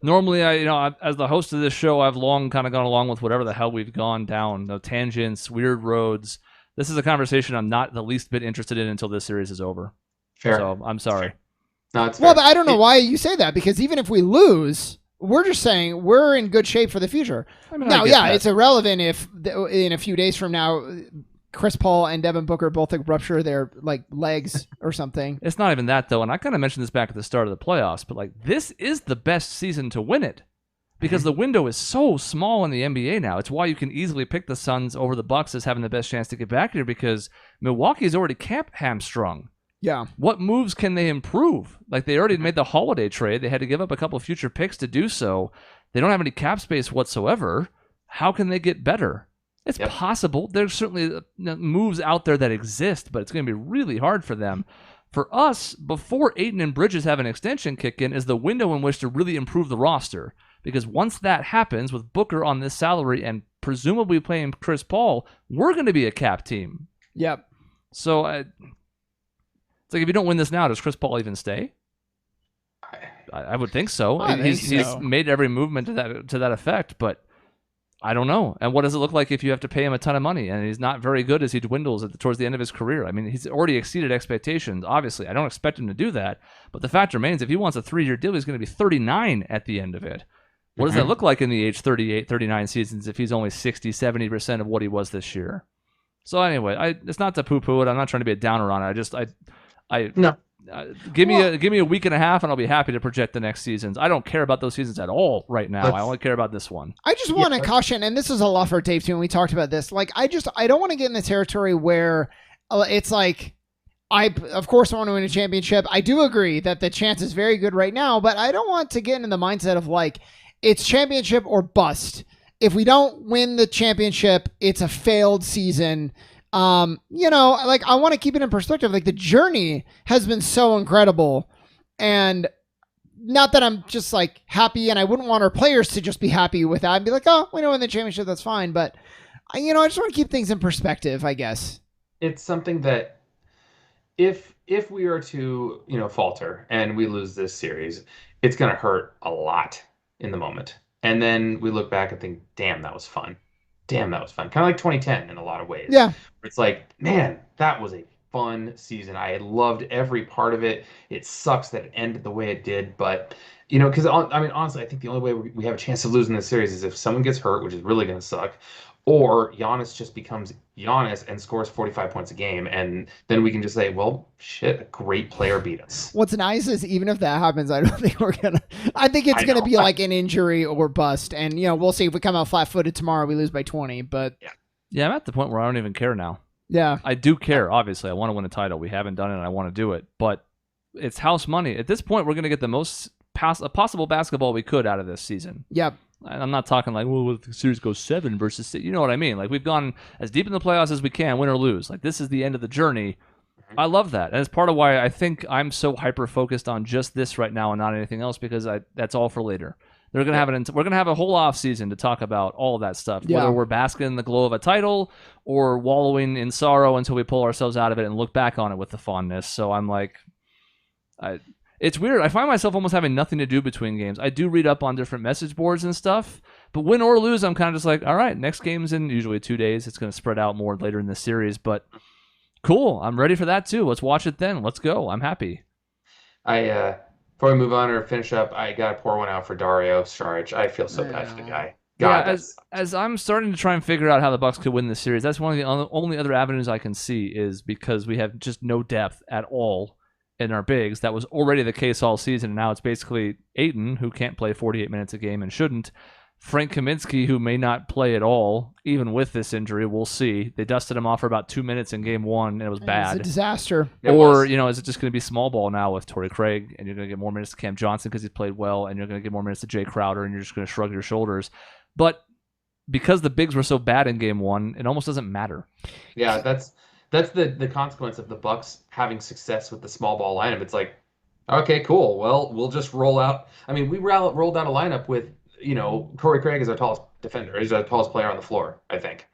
normally as the host of this show, I've long kind of gone along with whatever the hell we've gone down, no tangents, weird roads. This is a conversation I'm not the least bit interested in until this series is over. Fair. So I'm sorry. No, it's fair. Well, but I don't know why you say that, because even if we lose, we're just saying we're in good shape for the future. I mean, now, it's irrelevant if in a few days from now, Chris Paul and Devin Booker both rupture their like legs or something. It's not even that though, and I kind of mentioned this back at the start of the playoffs, but like this is the best season to win it because the window is so small in the NBA now. It's why you can easily pick the Suns over the Bucks as having the best chance to get back here because Milwaukee's already hamstrung. Yeah. What moves can they improve? Like they already made the Holiday trade. They had to give up a couple of future picks to do so. They don't have any cap space whatsoever. How can they get better? It's possible. There's certainly moves out there that exist, but it's going to be really hard for them. For us, before Ayton and Bridges have an extension kick in, is the window in which to really improve the roster. Because once that happens, with Booker on this salary and presumably playing Chris Paul, we're going to be a cap team. Yep. So it's like if you don't win this now, does Chris Paul even stay? I would think so. He's made every movement to that effect, but I don't know. And what does it look like if you have to pay him a ton of money and he's not very good as he dwindles towards the end of his career? I mean, he's already exceeded expectations, obviously. I don't expect him to do that. But the fact remains, if he wants a 3-year deal, he's going to be 39 at the end of it. What does that look like in the age 38, 39 seasons if he's only 60, 70% of what he was this year? So anyway, it's not to poo-poo it. I'm not trying to be a downer on it. No. Give me a week and a half, and I'll be happy to project the next seasons. I don't care about those seasons at all right now. I only care about this one. I just want to caution, and this is a lot for Dave too. When we talked about this, like I don't want to get in the territory where it's like I of course want to win a championship. I do agree that the chance is very good right now, but I don't want to get into the mindset of like it's championship or bust. if we don't win the championship, it's a failed season. Like I want to keep it in perspective. Like the journey has been so incredible, and not that I'm just like happy, and I wouldn't want our players to just be happy with that and be like, oh, we don't win the championship, that's fine. But I just want to keep things in perspective, I guess. It's something that if we are to, falter and we lose this series, it's going to hurt a lot in the moment. And then we look back and think, damn, that was fun. Damn, that was fun. Kind of like 2010 in a lot of ways. Yeah. It's like, man, that was a fun season. I loved every part of it. It sucks that it ended the way it did, but because honestly, I think the only way we have a chance of losing this series is if someone gets hurt, which is really going to suck, or Giannis just becomes Giannis and scores 45 points a game, and then we can just say, well, shit, a great player beat us. What's nice is even if that happens, I don't think I think it's going to be like an injury or bust, and we'll see if we come out flat-footed tomorrow, we lose by 20, but yeah, I'm at the point where I don't even care now. Yeah. I do care, obviously. I want to win a title. We haven't done it, and I want to do it, but it's house money. At this point, we're going to get the most possible basketball we could out of this season. Yep. I'm not talking like, well, if the series goes 7 versus 6. You know what I mean? Like, we've gone as deep in the playoffs as we can, win or lose. Like, this is the end of the journey. I love that. And it's part of why I think I'm so hyper-focused on just this right now and not anything else, because that's all for later. We're gonna have a whole off season to talk about all of that stuff. Whether we're basking in the glow of a title or wallowing in sorrow until we pull ourselves out of it and look back on it with the fondness. So I'm like, it's weird. I find myself almost having nothing to do between games. I do read up on different message boards and stuff, but win or lose, I'm kind of just like, all right, next game's in usually 2 days. It's gonna spread out more later in the series, but cool. I'm ready for that too. Let's watch it then. Let's go. I'm happy. Before we move on or finish up, I gotta pour one out for Dario Saric. I feel so bad for the guy. God, yeah, as I'm starting to try and figure out how the Bucks could win this series, that's one of the only other avenues I can see is because we have just no depth at all in our bigs. That was already the case all season, and now it's basically Ayton, who can't play 48 minutes a game and shouldn't. Frank Kaminsky, who may not play at all, even with this injury. We'll see. They dusted him off for about 2 minutes in game 1, and it was bad. It's a disaster. Or, is it just going to be small ball now with Torrey Craig, and you're going to get more minutes to Cam Johnson because he's played well, and you're going to get more minutes to Jay Crowder, and you're just going to shrug your shoulders. But because the bigs were so bad in game 1, it almost doesn't matter. Yeah, that's the consequence of the Bucks having success with the small ball lineup. It's like, okay, cool. Well, we'll just roll out. I mean, we rolled out a lineup with Torrey Craig is our tallest defender. He's our tallest player on the floor, I think.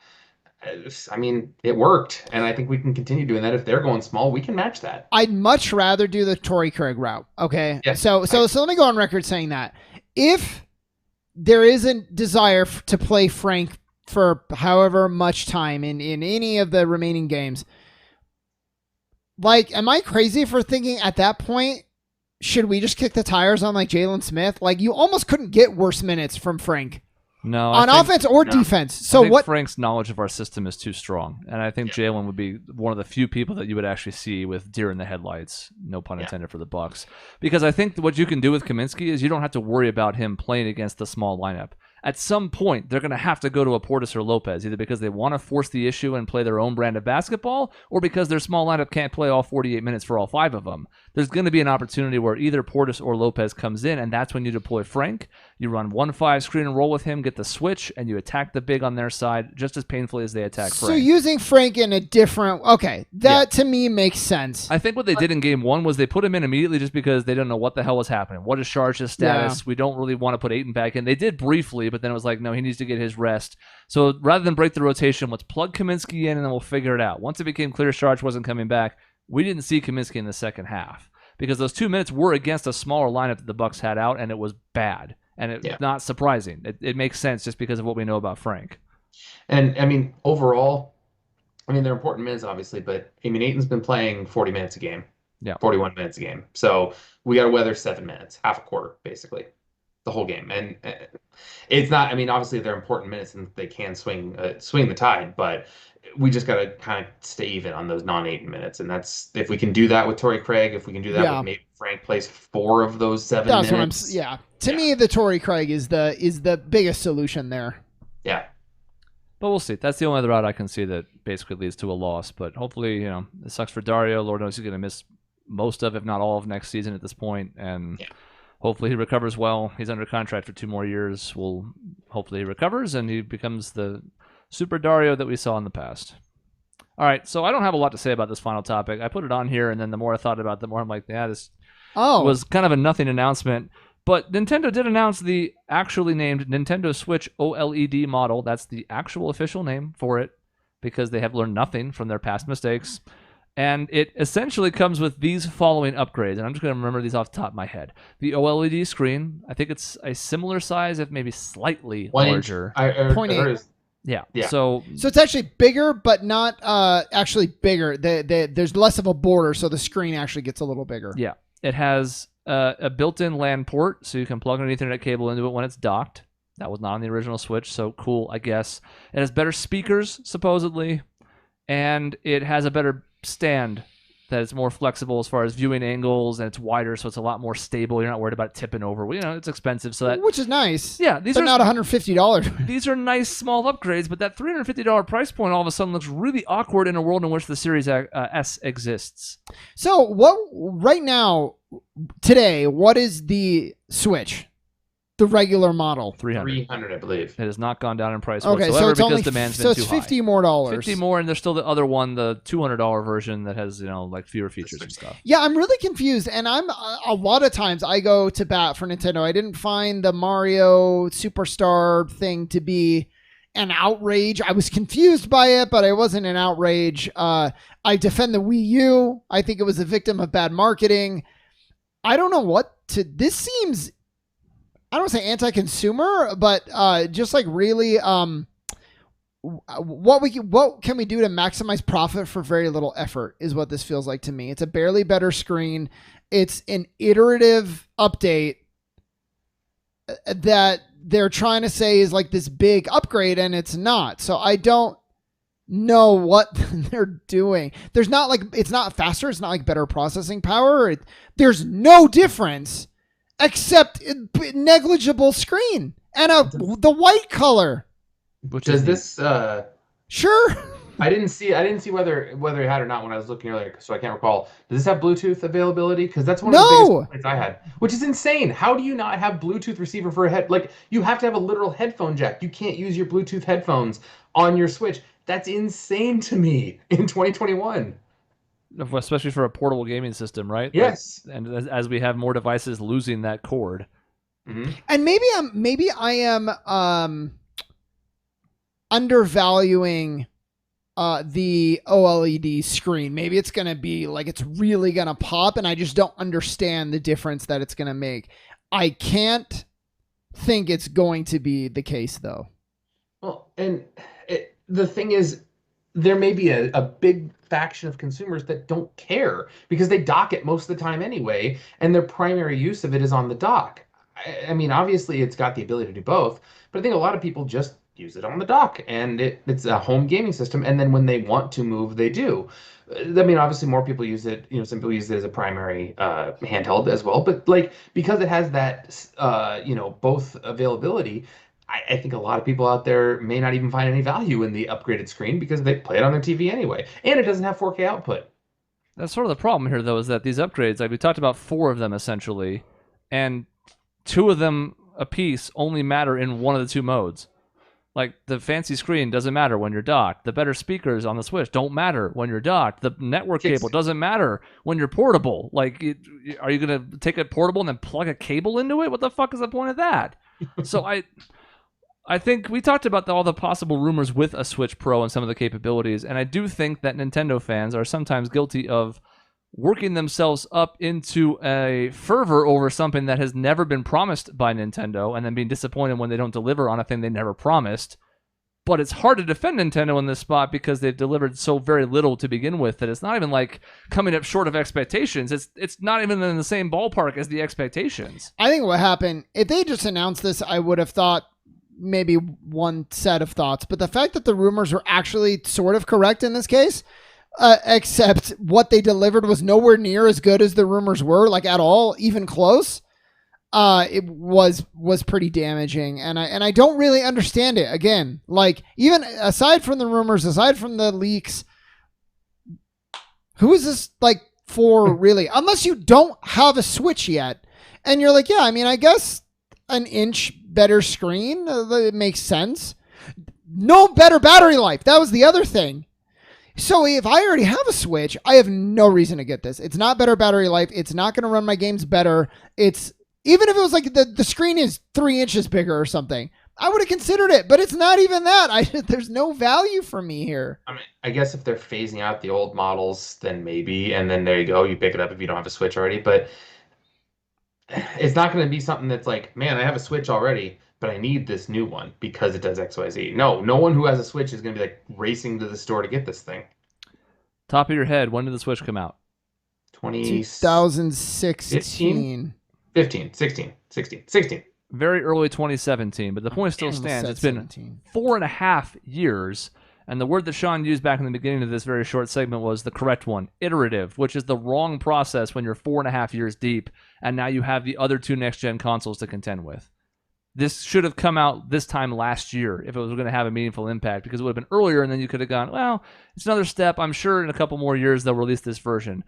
I mean, it worked, and I think we can continue doing that. If they're going small, we can match that. I'd much rather do the Torrey Craig route. Okay. Yeah. So let me go on record saying that if there is a desire to play Frank for however much time in any of the remaining games, like, am I crazy for thinking at that point, should we just kick the tires on like Jalen Smith? Like, you almost couldn't get worse minutes from Frank. No, on offense or defense. So I think Frank's knowledge of our system is too strong, and I think Jalen would be one of the few people that you would actually see with deer in the headlights. No pun intended for the Bucks, because I think what you can do with Kaminsky is you don't have to worry about him playing against the small lineup. At some point, they're going to have to go to a Portis or Lopez, either because they want to force the issue and play their own brand of basketball, or because their small lineup can't play all 48 minutes for all 5 of them. There's going to be an opportunity where either Portis or Lopez comes in, and that's when you deploy Frank. You run 1-5 screen and roll with him, get the switch, and you attack the big on their side just as painfully as they attack Frank. So using Frank in a different... Okay, that to me makes sense. I think what they did in game 1 was they put him in immediately just because they didn't know what the hell was happening. What is Sharj's status? Yeah. We don't really want to put Ayton back in. They did briefly, but then it was like, no, he needs to get his rest. So rather than break the rotation, let's plug Kaminsky in and then we'll figure it out. Once it became clear Sharj wasn't coming back, we didn't see Kaminsky in the second half because those 2 minutes were against a smaller lineup that the Bucks had out, and it was bad. And it's not surprising. It makes sense just because of what we know about Frank. And, I mean, overall, they're important minutes, obviously, but, Ayton's been playing 40 minutes a game. Yeah. 41 minutes a game. So we got to weather 7 minutes, half a quarter, basically, the whole game. And it's not, obviously they're important minutes and they can swing the tide, but we just got to kind of stay even on those non-Ayton minutes. And that's, if we can do that with Torrey Craig, if we can do that with maybe Frank plays 4 of those 7 minutes. To me, the Torrey Craig is the biggest solution there. Yeah. But we'll see. That's the only other route I can see that basically leads to a loss. But hopefully, it sucks for Dario. Lord knows he's going to miss most of, if not all of next season at this point. And hopefully he recovers well. He's under contract for 2 more years. Hopefully he recovers and he becomes the Super Dario that we saw in the past. All right, so I don't have a lot to say about this final topic. I put it on here, and then the more I thought about it, the more I'm like, yeah, this was kind of a nothing announcement. But Nintendo did announce the actually named Nintendo Switch OLED model. That's the actual official name for it, because they have learned nothing from their past mistakes. And it essentially comes with these following upgrades. And I'm just going to remember these off the top of my head. The OLED screen, I think it's a similar size, if maybe slightly larger. 0.8. Yeah. So it's actually bigger, but not actually bigger. There's less of a border, so the screen actually gets a little bigger. Yeah. It has a built-in LAN port, so you can plug an Ethernet cable into it when it's docked. That was not on the original Switch, so cool, I guess. It has better speakers, supposedly, and it has a better stand that is more flexible as far as viewing angles, and it's wider, so it's a lot more stable. You're not worried about it tipping over. You know, it's expensive, so that, which is nice. Yeah, these are not $150. These are nice small upgrades, but that $350 price point all of a sudden looks really awkward in a world in which the Series S exists. So what right now, today, what is the Switch? The regular model. 300, I believe. It has not gone down in price okay, whatsoever so because demand's been too high. So it's $50 more. 50 more, and there's still the other one, the $200 version that has, like fewer features and stuff. Yeah, I'm really confused, and I'm a lot of times I go to bat for Nintendo. I didn't find the Mario Superstar thing to be an outrage. I was confused by it, but I wasn't an outrage. I defend the Wii U. I think it was a victim of bad marketing. I don't know what to. This seems, I don't want to say anti-consumer, but just like really, what can we do to maximize profit for very little effort is what this feels like to me. It's a barely better screen. It's an iterative update that they're trying to say is like this big upgrade, and it's not. So I don't know what they're doing. There's not like, it's not faster. It's not like better processing power. There's no difference except negligible screen and the white color. Which does this? Sure. I didn't see whether it had or not when I was looking earlier, so I can't recall. Does this have Bluetooth availability? Because that's one of the biggest complaints I had, which is insane. How do you not have Bluetooth receiver for a head? Like, you have to have a literal headphone jack. You can't use your Bluetooth headphones on your Switch. That's insane to me in 2021. Especially for a portable gaming system, right? Yes. And as we have more devices losing that cord. Mm-hmm. And maybe I am undervaluing the OLED screen. Maybe it's going to be like, it's really going to pop, and I just don't understand the difference that it's going to make. I can't think it's going to be the case, though. Well, and the thing is, there may be a big faction of consumers that don't care because they dock it most of the time anyway, and their primary use of it is on the dock. I mean, obviously, it's got the ability to do both, but I think a lot of people just use it on the dock, and it's a home gaming system, and then when they want to move, they do. I mean, obviously, more people use it. Some people use it as a primary handheld as well, but like, because it has that, both availability, I think a lot of people out there may not even find any value in the upgraded screen because they play it on their TV anyway, and it doesn't have 4K output. That's sort of the problem here, though, is that these upgrades, like we talked about 4 of them essentially, and 2 of them apiece only matter in one of the 2 modes. Like, the fancy screen doesn't matter when you're docked. The better speakers on the Switch don't matter when you're docked. The network cable doesn't matter when you're portable. Like, are you going to take it portable and then plug a cable into it? What the fuck is the point of that? So I think we talked about all the possible rumors with a Switch Pro and some of the capabilities, and I do think that Nintendo fans are sometimes guilty of working themselves up into a fervor over something that has never been promised by Nintendo, and then being disappointed when they don't deliver on a thing they never promised. But it's hard to defend Nintendo in this spot because they've delivered so very little to begin with that it's not even like coming up short of expectations. It's not even in the same ballpark as the expectations. I think what happened, if they just announced this, I would have thought maybe one set of thoughts, but the fact that the rumors were actually sort of correct in this case, except what they delivered was nowhere near as good as the rumors were, like at all, even close. It was pretty damaging, and I don't really understand it. Again, like, even aside from the rumors, aside from the leaks, who is this like for really? Unless you don't have a Switch yet, And you're like, yeah, I mean, I guess an inch better screen, it makes sense. No better battery life. That was the other thing. So if I already have a Switch, I have no reason to get this. It's not better battery life. It's not going to run my games better. It's even if it was like the screen is 3 inches bigger or something, I would have considered it. But it's not even that. There's no value for me here. I mean, I guess if they're phasing out the old models, then maybe, and then there you go, you pick it up if you don't have a Switch already. But it's not going to be something that's like, man, I have a Switch already, but I need this new one because it does XYZ. No one who has a Switch is going to be like racing to the store to get this thing. Top of your head, when did the Switch come out? 2016. 15, 16. Very early 2017, but the point still stands. It's been 4.5 years, and the word that Shaun used back in the beginning of this very short segment was the correct one, iterative, which is the wrong process when you're 4.5 years deep, and now you have the other 2 next-gen consoles to contend with. This should have come out this time last year if it was going to have a meaningful impact, because it would have been earlier, and then you could have gone, well, it's another step. I'm sure in a couple more years they'll release this version.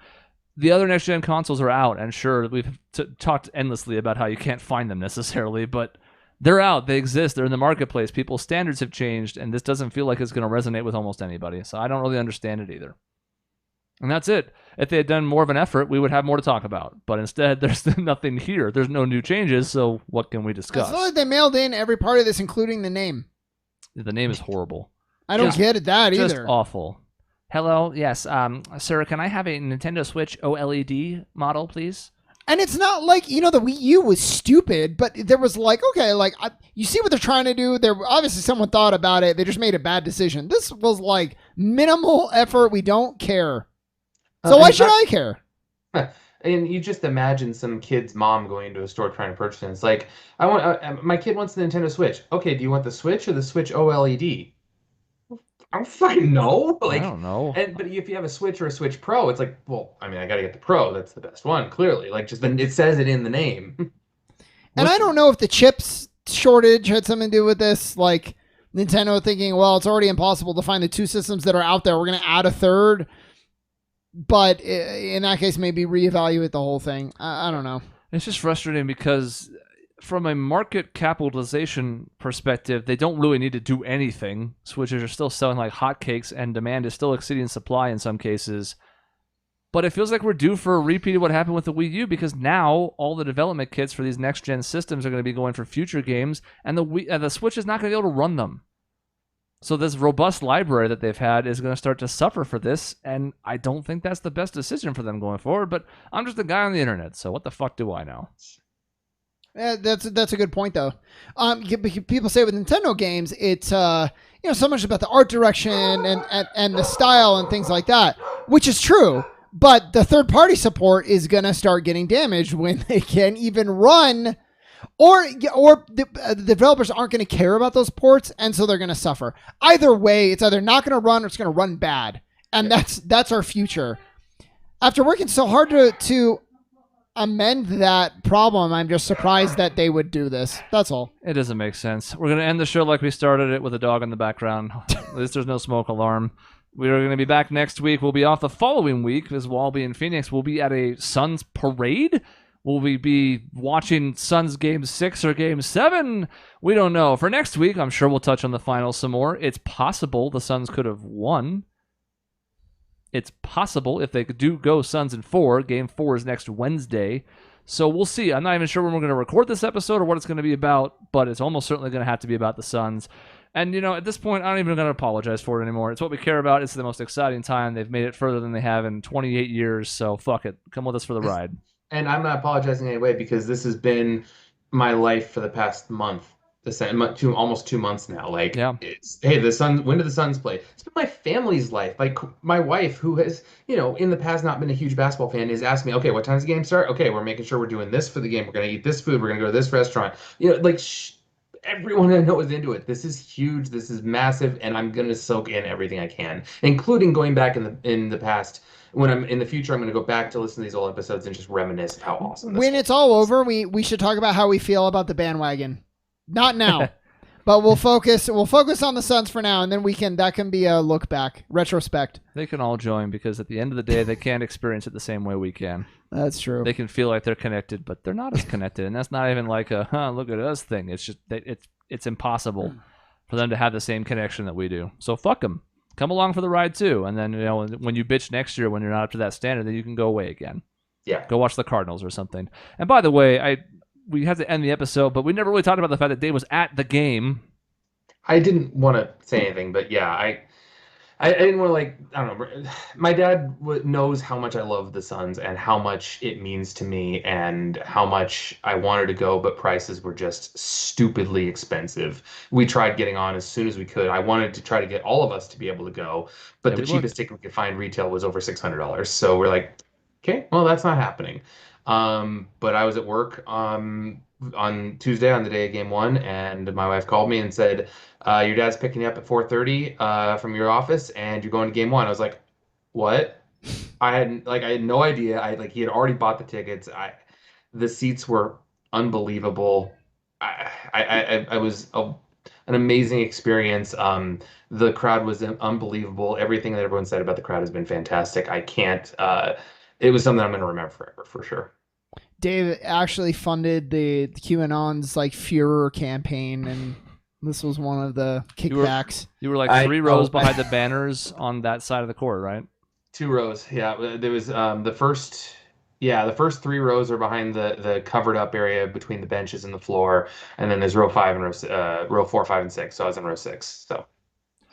The other next-gen consoles are out, and sure, we've talked endlessly about how you can't find them necessarily, but they're out. They exist. They're in the marketplace. People's standards have changed, and this doesn't feel like it's going to resonate with almost anybody, so I don't really understand it either. And that's it. If they had done more of an effort, we would have more to talk about. But instead, there's nothing here. There's no new changes, so what can we discuss? I feel like they mailed in every part of this, including the name. The name is horrible. I don't get it that either. Just awful. Hello, yes, sir, can I have a Nintendo Switch OLED model, please? And it's not like, the Wii U was stupid, but there was like, okay, like, you see what they're trying to do? There obviously someone thought about it. They just made a bad decision. This was like minimal effort. We don't care. So why should I care? And you just imagine some kid's mom going into a store trying to purchase it. It's like, I want my kid wants the Nintendo Switch. Okay, do you want the Switch or the Switch OLED? I don't fucking know. Like, I don't know. But if you have a Switch or a Switch Pro, it's like, well, I mean, I got to get the Pro. That's the best one, clearly. Like, just it says it in the name. And I don't know if the chips shortage had something to do with this. Like, Nintendo thinking, well, it's already impossible to find the 2 systems that are out there. We're going to add a third. But in that case, maybe reevaluate the whole thing. I don't know. It's just frustrating because from a market capitalization perspective, they don't really need to do anything. Switches are still selling like hotcakes, and demand is still exceeding supply in some cases. But it feels like we're due for a repeat of what happened with the Wii U, because now all the development kits for these next-gen systems are going to be going for future games, and the Switch is not going to be able to run them. So this robust library that they've had is going to start to suffer for this, and I don't think that's the best decision for them going forward, but I'm just a guy on the internet, so what the fuck do I know? Yeah, that's a good point, though. People say with Nintendo games, it's so much about the art direction and the style and things like that, which is true. But the third-party support is going to start getting damaged when they can't even run, or the developers aren't going to care about those ports, and so they're going to suffer. Either way, it's either not going to run or it's going to run bad, and that's our future. After working so hard to amend that problem, I'm just surprised that they would do this. That's all. It doesn't make sense. We're going to end the show like we started it, with a dog in the background. At least there's no smoke alarm. We are going to be back next week. We'll be off the following week because we'll all be in Phoenix. We'll be at a Suns parade. Will we be watching Suns Game 6 or Game 7? We don't know. For next week, I'm sure we'll touch on the finals some more. It's possible the Suns could have won. It's possible if they do go Suns in 4. Game 4 is next Wednesday. So we'll see. I'm not even sure when we're going to record this episode or what it's going to be about, but it's almost certainly going to have to be about the Suns. And, at this point, I'm not even going to apologize for it anymore. It's what we care about. It's the most exciting time. They've made it further than they have in 28 years, so fuck it. Come with us for the ride. And I'm not apologizing in any way, because this has been my life for the past month. Almost 2 months now. Like, yeah. Hey, the Suns. When do the Suns play? It's been my family's life. Like, my wife, who has, in the past not been a huge basketball fan, has asked me, okay, what time does the game start? Okay, we're making sure we're doing this for the game. We're gonna eat this food. We're gonna go to this restaurant. Everyone I know is into it. This is huge. This is massive, and I'm gonna soak in everything I can, including going back in the past. When I'm in the future, I'm going to go back to listen to these old episodes and just reminisce of how awesome this When it's all over, we should talk about how we feel about the bandwagon. Not now. But we'll focus on the Suns for now, and then that can be a look back, retrospect. They can all join because at the end of the day, they can't experience it the same way we can. That's true. They can feel like they're connected, but they're not as connected, and that's not even like a look at us thing. It's just it's impossible for them to have the same connection that we do. So fuck them. Come along for the ride too, and then when you bitch next year when you're not up to that standard, then you can go away again. Yeah. Go watch the Cardinals or something. And by the way, we have to end the episode, but we never really talked about the fact that Dave was at the game. I didn't want to say anything, but yeah, I didn't want to I don't know. My dad knows how much I love the Suns and how much it means to me and how much I wanted to go, but prices were just stupidly expensive. We tried getting on as soon as we could. I wanted to try to get all of us to be able to go, but the cheapest ticket we could find retail was over $600. So we're like, okay, well, that's not happening. But I was at work on Tuesday on the day of game one, and my wife called me and said, your dad's picking you up at 4:30 from your office, and you're going to game one. I was like, what? I had no idea. He had already bought the tickets. The seats were unbelievable. I was an amazing experience. The crowd was unbelievable. Everything that everyone said about the crowd has been fantastic. I can't. It was something I'm going to remember forever, for sure. Dave actually funded the QAnon's Führer campaign, and this was one of the kickbacks. You were like 3 rows behind the banners on that side of the court, right? 2 rows, yeah. There was the first 3 rows are behind the covered up area between the benches and the floor, and then there's row 5 and row 4, 5, and 6. So I was in row 6. So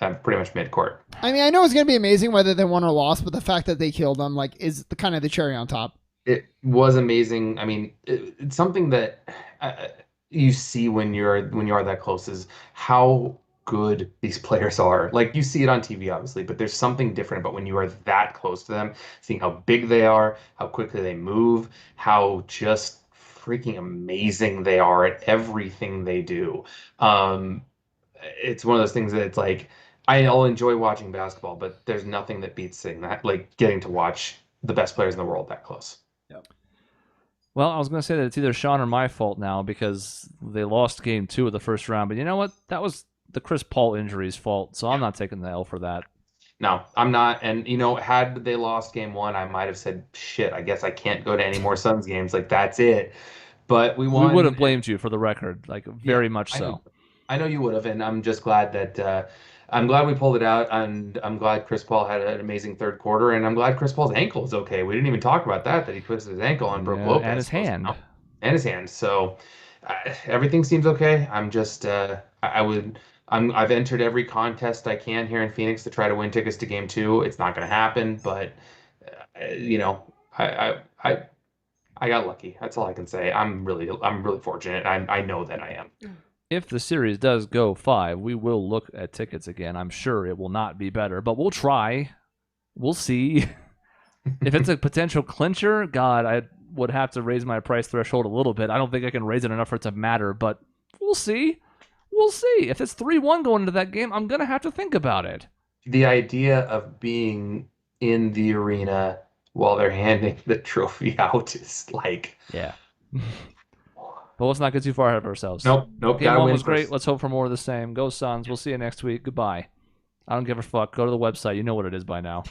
I'm pretty much mid court. I mean, I know it's going to be amazing whether they won or lost, but the fact that they killed them is kind of the cherry on top. It was amazing. I mean, it's something that you see when you are that close is how good these players are. You see it on TV, obviously, but there's something different about when you are that close to them, seeing how big they are, how quickly they move, how just freaking amazing they are at everything they do. It's one of those things that it's I'll enjoy watching basketball, but there's nothing that beats seeing that, getting to watch the best players in the world that close. Yep. Well, I was going to say that it's either Shaun or my fault now because they lost game 2 of the first round, but you know what? That was the Chris Paul injury's fault, so I'm not taking the L for that. No, I'm not. And, had they lost game 1, I might have said, shit, I guess I can't go to any more Suns games. That's it. But we won. We would have blamed you for the record, very much so. I know you would have, and I'm just glad that I'm glad we pulled it out, and I'm glad Chris Paul had an amazing third quarter, and I'm glad Chris Paul's ankle is okay. We didn't even talk about that he twisted his ankle and broke Lopez. And his hand. And his hand. So everything seems okay. I'm just I've entered every contest I can here in Phoenix to try to win tickets to game 2. It's not going to happen, but I got lucky. That's all I can say. I'm really fortunate. I know that I am. If the series does go 5, we will look at tickets again. I'm sure it will not be better, but we'll try. We'll see. If it's a potential clincher, God, I would have to raise my price threshold a little bit. I don't think I can raise it enough for it to matter, but we'll see. We'll see. If it's 3-1 going into that game, I'm going to have to think about it. The idea of being in the arena while they're handing the trophy out is Yeah. But let's not get too far ahead of ourselves. Nope. Game 1 was great. Let's hope for more of the same. Go Suns. We'll see you next week. Goodbye. I don't give a fuck. Go to the website. You know what it is by now.